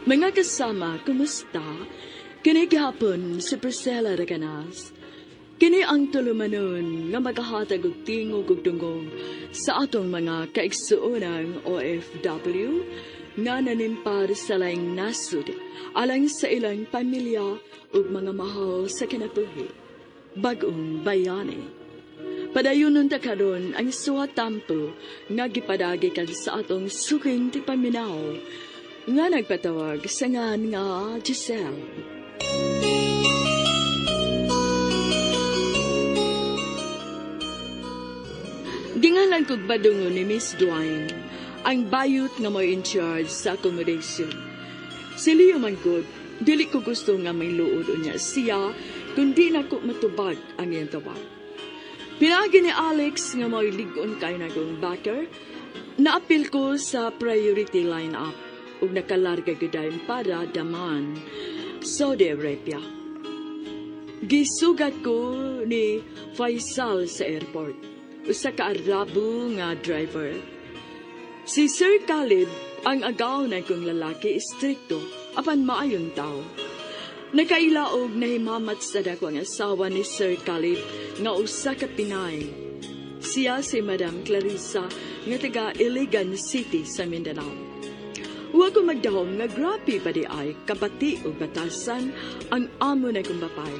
Mga kasama, kumusta? Kini gihapon si Priscilla Raganas. Kini ang tulumanon nga magahatag og tingog ug dungog sa atong mga kaigsuonang OFW nga nanimpar sa laing nasud alang sa ilang pamilya ug mga mahal sa kinabuhi. BagOng Bayani. Padayunon ta karon ang suwatampo nga gipadagi kan sa atong suking tipaminaw nga nagpatawag sa ngan nga Giselle. Gingalan kog badungon ni Miss Dwayne, ang bayot nga mo in charge sa accommodation. Si Leo man gud, dili ko gusto nga may luod unya siya kundi na ko matubag ang iyang tawag. Pinagi ni Alex nga mo ligon kay na kong backer, naapil ko sa priority line-up ug nakalarga gyudayon para daman Saudi Arabia. Gisugat ko ni Faisal sa airport, usa ka Arabo nga driver. Si Sir Khalid, ang agaw na kong lalaki, istrikto, apan maayong tao. Nakailaog na himamat sa dako ang asawa ni Sir Khalid nga usa ka Pinay. Siya si Madam Clarissa nga taga Iligan City sa Mindanao. Huwag ko magdahom nga grabe pa di ay kabati o batasan ang amo na kong bapay.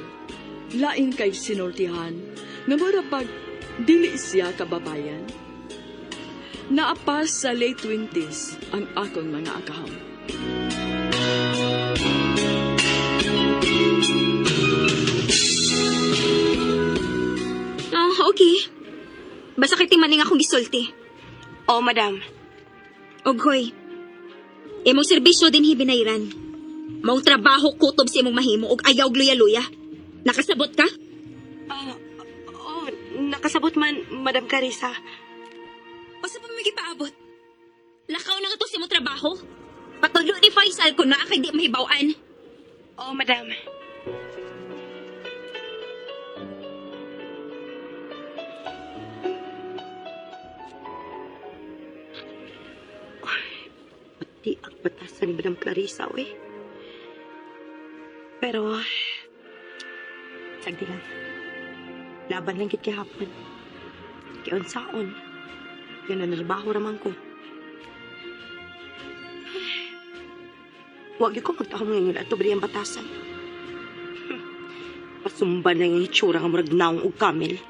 Lain kay sinultihan nga mura pag dili siya kababayan. Naapas sa late 20s ang akong mga akaham. Okay. Basta kiti maning akong gisulti. Oo, madam. Oghoy. Imong serbisyo din hibinayran. Maong trabaho kutob sa imong mahimo og ayaw luya-luya. Nakasabot ka? Nakasabot man, Madam Carissa. O sa pa may kipaabot? Lakaw na nga to sa imong trabaho. Patulo ni Faisal ko na kay di mahibawaan. Oo, madam. Pati ang batasan ni Madam Clarissa, Pero, sagdi lang. Laban lang kit kahapon. Kayon saon. Yan ang narbaho raman ko. Huwag ko magtahom ngayon at tubri ang batasan. Pasumba na yung itsura ng murag naong o kamel.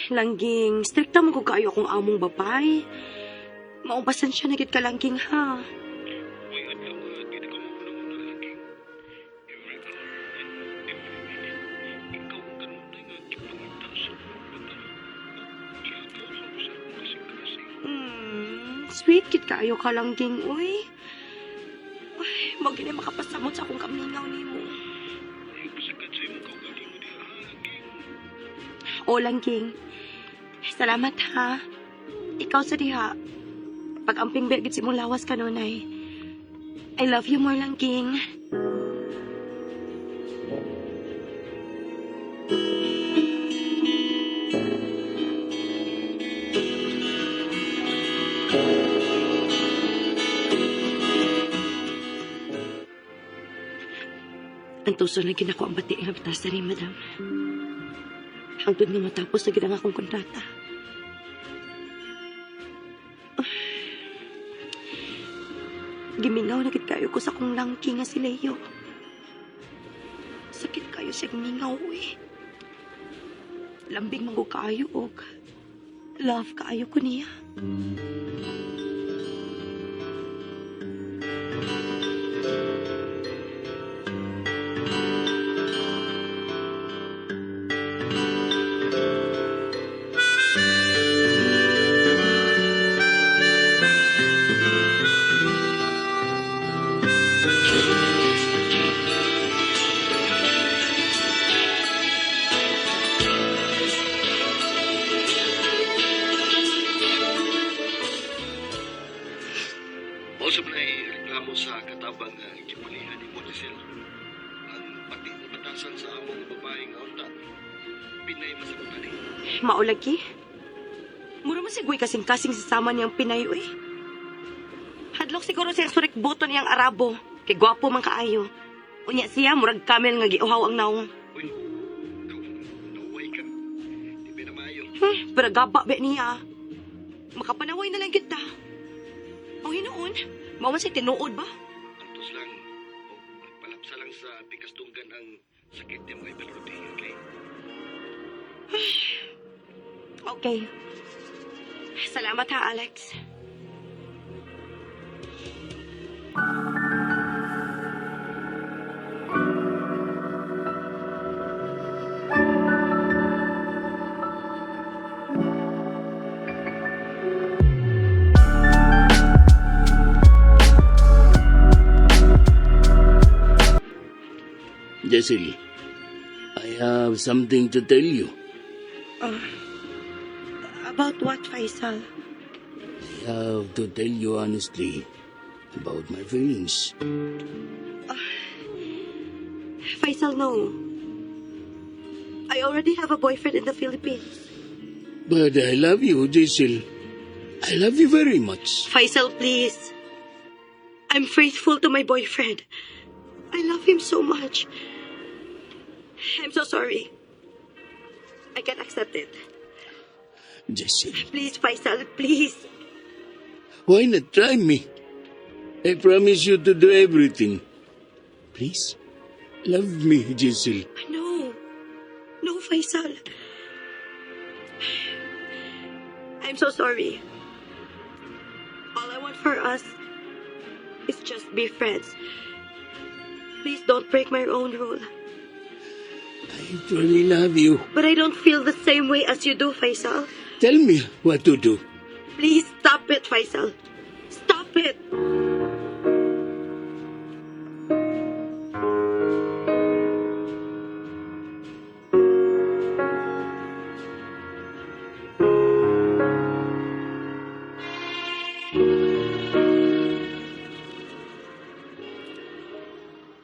Langging, strikta mo ko kayo akong among babay. Maubasan siya nagit ka, Langging, ha? Uy, adlaw ka. Dito ka maunang na, Langging. Every hour and every minute, ikaw ang kanunay nga kipangita sa mga bata. At ikaw sa usap kasing-kasing. Sweet kit kayo ka, Langging, uy. Uy, magiging makapasamot sa akong kamingaw ni mo. Ay, pasagat sa imong kaugali mo di, Langging. O, Langging. Salamat, ha? Ikaw sa diha. Pag amping bergit si mong lawas ka nun ay I love you more, Langging. Ang tuso na ginako ang bati ang batasan ni Madam. Hangtod nga matapos na ginang akong kontrata. Gimingaw na gid kayo ko sa kong Langking nga si Leo. Sakit kayo siyang mingaw, Lambing manggo kayo, og love kayo ko niya. Mausap na reklamo sa katabang nga ikipulihan ni mo, Giselle. Ang pati na batasan sa among babaeng unta. Pinay masagutan eh. Maulagi? Mura man siguro kasing-kasing sasama niyang Pinay, uy. Hadlok siguro siya surik buto niyang Arabo. Kay gwapo man kaayo. Unya siya, murag kamel nga giuhaw ang naong. Uy, naway ka. Di ba na maayo? Pero gaba ba niya? Makapanaway na lang kita. O hinoon, mawan siya tinuod ba? Antos lang. O nagpalapsa lang sa pikastunggan ang sakit niya mga ibalorte, okay? Okay. Salamat ha, Alex. Giselle, I have something to tell you. About what, Faisal? I have to tell you honestly about my feelings. Faisal, no. I already have a boyfriend in the Philippines. But I love you, Giselle. I love you very much. Faisal, please. I'm faithful to my boyfriend. I love him so much. I'm so sorry. I can't accept it. Giselle, Please, Faisal, please. why not try me? I promise you to do everything. Please, love me, Giselle. No. No, Faisal. I'm so sorry. All I want for us is just be friends. Please don't break my own rule. I truly love you. But I don't feel the same way as you do, Faisal. Tell me what to do. Please stop it, Faisal. Stop it.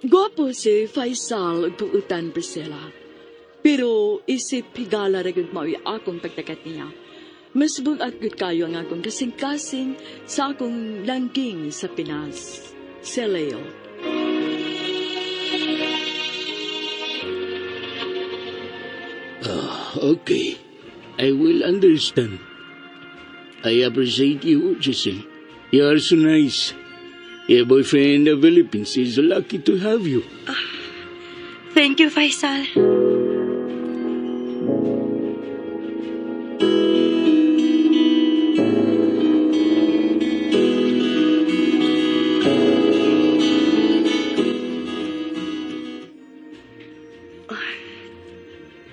Gwapo si Faisal ug puutan Priscilla. Pero isip higala ra gud mao akong pagtakat niya. Mas bugat gud kayo ang akong kasing-kasing sa akong langging sa Pinas. Si Leo. Okay, I will understand. I appreciate you, Giselle. You are so nice. Your boyfriend in the Philippines is lucky to have you. Thank you, Faisal.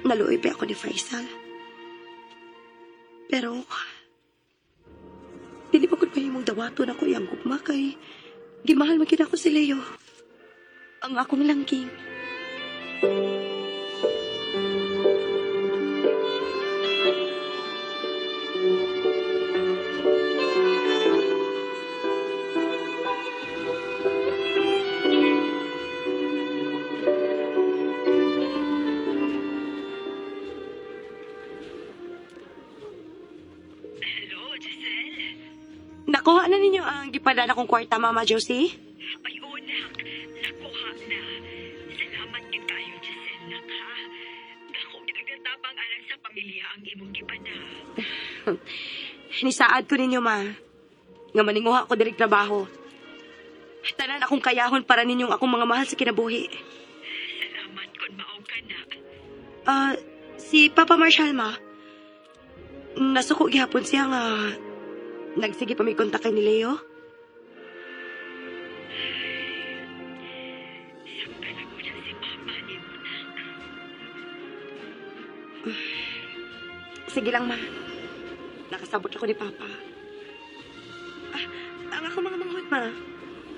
Naluoy pa ako ni Faisal. Pero, dili pa ko mahimong dawato na ko yung gugma kay gimahal magkita ko si Leo. Ang akong langking. Nakuha na ninyo ang gipadala kong kwarta, Mama Josie? Ay, unak. Nakuha na. Salamat kay kayo, Giselle, nak, ha? Dako, ginagatabang alang sa pamilya ang imong gipana. Nisaad ko ninyo, Ma. Nga maninguha ko direk trabaho. Tanan akong kayahon para ninyong akong mga mahal sa kinabuhi. Salamat kung mao ka na. Si Papa Marshall, Ma. Nasuko gihapon siya nga nagsige pa may kontak kay ni Leo. Saktan ako na si Mama ni mo na. Sige lang, Ma. Nakasabot ako ni Papa. Ang ako mga manghod, Ma.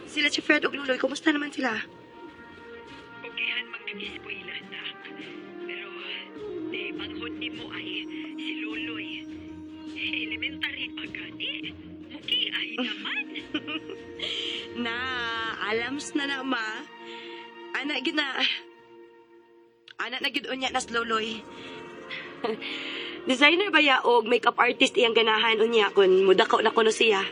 Sila si Fred ug Luloy, kumusta naman sila? Ugihan mang nag-eskwela na. Pero, di manghod ni mo ay si Luloy. Elementary pa gani. Muki ay naman. Na, alams na na, ma. Anak gid na. Anak na gid unya nas loloy. Designer ba ya og makeup artist iyang ganahan unya kun mudakaw na kuno siya.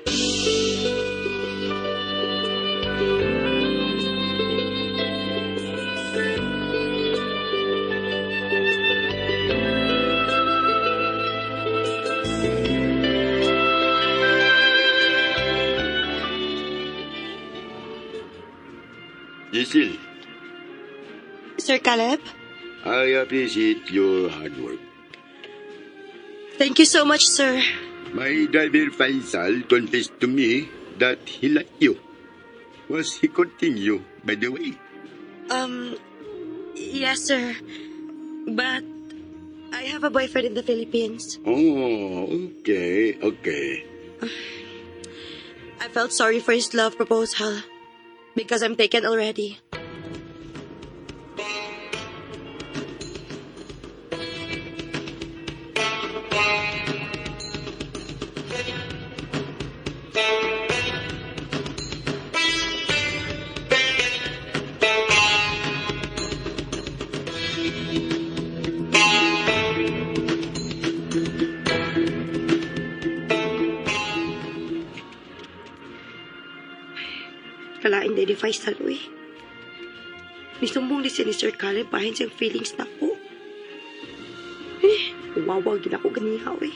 Giselle, Sir Caleb, I appreciate your hard work. thank you so much, sir. My driver Faisal confessed to me that he liked you. Was he courting you, by the way? Yes, sir. But I have a boyfriend in the Philippines. Oh, okay. I felt sorry for his love proposal because I'm taken already. Kalain din ni Faisal, uy. Nisumbong din siya ni Sir Caleb bahin siyang feelings na ko. Wawag din ako ganiha, uy.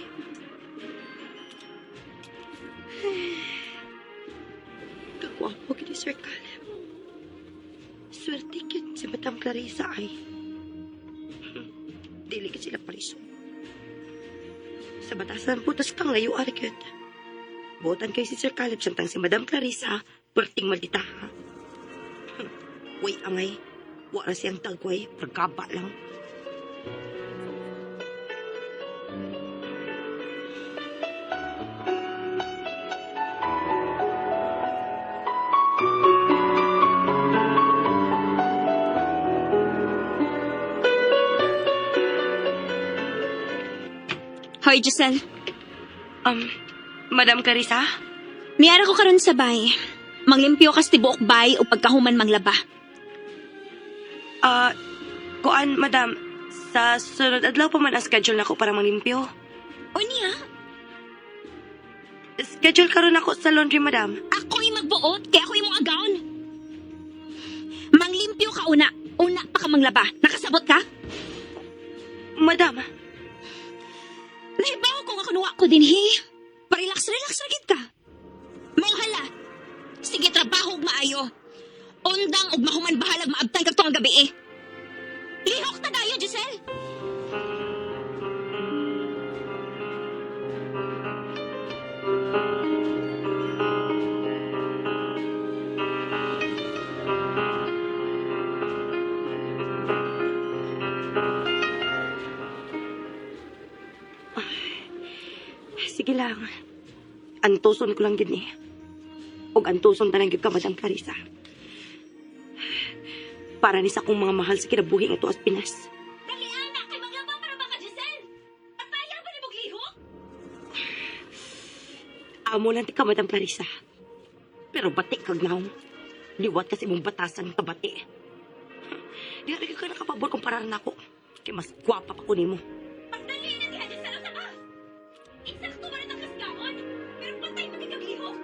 Kagwapo gini Sir Caleb. Swerte kit si Madam Clarissa ay. Dili kit sila paliso. Sa batasan putas kang layo arikit. Buotan kay si Sir Caleb samtang si Madam Clarissa perting maldita ha. Way angay. Wala siyang tagway. Pagkaba lang. Hoy, Giselle. Madam Clarissa? Niyara ko karon sa bay. Manglimpyo kas tibuok bay o pagkahuman manglaba. Kuan, madam. Sa sunod adlaw pa man ang schedule nako para manglimpyo. O niya, Schedule karon ako sa laundry, madam. ako'y magbuot kaya ako'y mong agaon. Manglimpyo ka una. Una pa ka manglaba. Nakasabot ka? Madam, Nahibaw kung ako nuwa ko din, he. Parelax ragid ka. Manghala. Sige, trabaho ug maayo. Undang ug mahuman bahalag maabtan kag tuang gabi eh. Lihok ta dayo, Giselle. sige lang. Antuson ko lang din eh. Og antuson talang gyud ka, Madam Clarissa. Para ni sa akong mga mahal sa kinabuhi nga tuas Pinas. Dali, anak, kay maglaba para ba ka, Giselle? Pataya ba ni mong lihok? Amo lang ti ka, Madam Clarissa. Pero batik kag naong. Liwat kasi mong batasan ka bati. Di na ka nakapabor kung pararan ako. Kaya mas gwapa pa ko nimo. Pagdali na diha, Giselle, sa ka. Insakto ba na kaskaon? Pero patay mo kay kaglihok.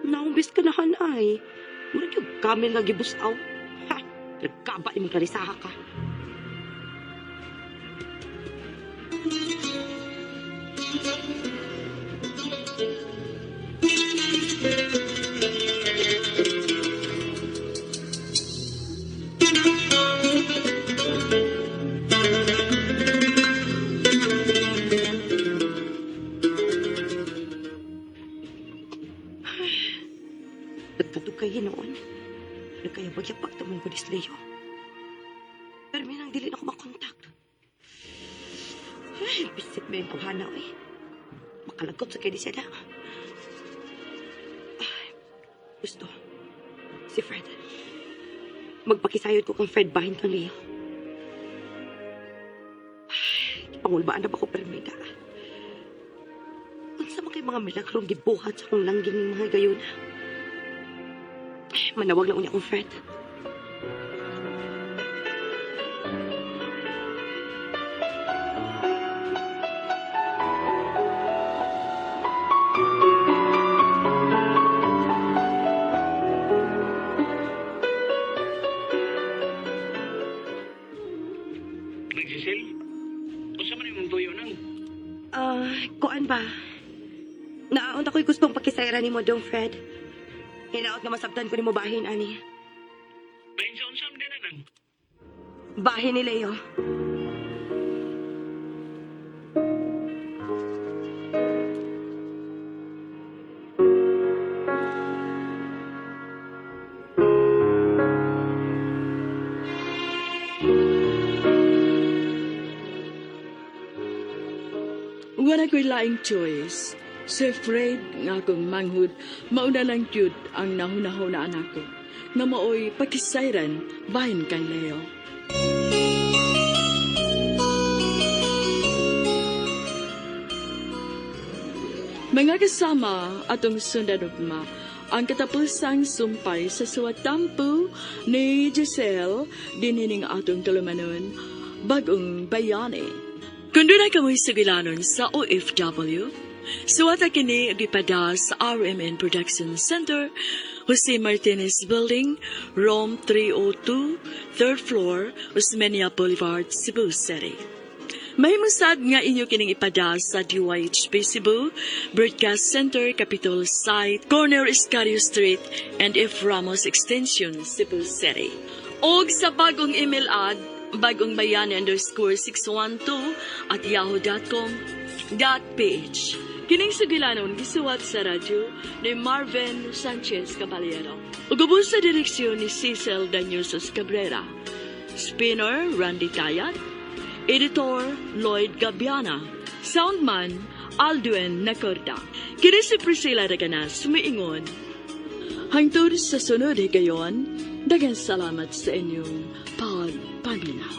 Naumbis ka na hanay. Murag yung kamil nga gibusaw. Ha! Nagkaba ni mong Clarissaha ka. Nagkatugay noon. Nagkayabag yung pagtamong ko ni Slayo. Pero may nang dili na ako makontak. Ay, bisit ba yung paghanaw eh. Makalagot sa kay di sila. Ay, gusto. Si Fred. Magpakisayod ko kung Fred bahin kang Leo. Ay, pangulbaan na ba ko permida? Unsa man kay mga milagrong gibuhat sa akong langging ng mga gayuna. Manawag lang unya kong Fred. Giselle, unsa man imong tuyo nang? Kuan ba? Naaon ako'y gustong pakisayra ni mo dong, Fred. Hinaot nga masabtan ko ni mo bahin, ani. Bahin sa unsam din na nang? Bahin ni Leo. Wala ko'y laing choice. Si Fred nga akong manghud, mauna lang yun ang nahunaho na anak ko. Nga maoy pakisayran bahin kang Leo. Mga kasama atong sundan ugma ang katapusang sumpay sa suwatampo ni Giselle dinining atong kalumanon, BagOng Bayani. Kung doon ay kamoy sugilanon sa OFW, suwata kini gipada sa RMN Production Center, Jose Martinez Building, Rome 302, 3rd floor, Osmeña Boulevard, Cebu City. Mahimusad nga inyo kining ipada sa DYHP Cebu, Broadcast Center, Capitol Site, Corner Escario Street, and F. Ramos Extension, Cebu City. Og sa bagong email ad, bagongbayani_612@yahoo.com.ph. Kining sugilanon gisuwat sa radyo ni Marvin Sanchez Caballero. Ugubos sa direksyon ni Giselle Danyosos Cabrera. Spinner Randy Tayat. Editor Lloyd Gabiana. Soundman Alduen Nacorda. Kini si Priscilla Ragana sumiingon. Hangtod sa sunod higayon, daghang salamat sa inyong pagpaminaw.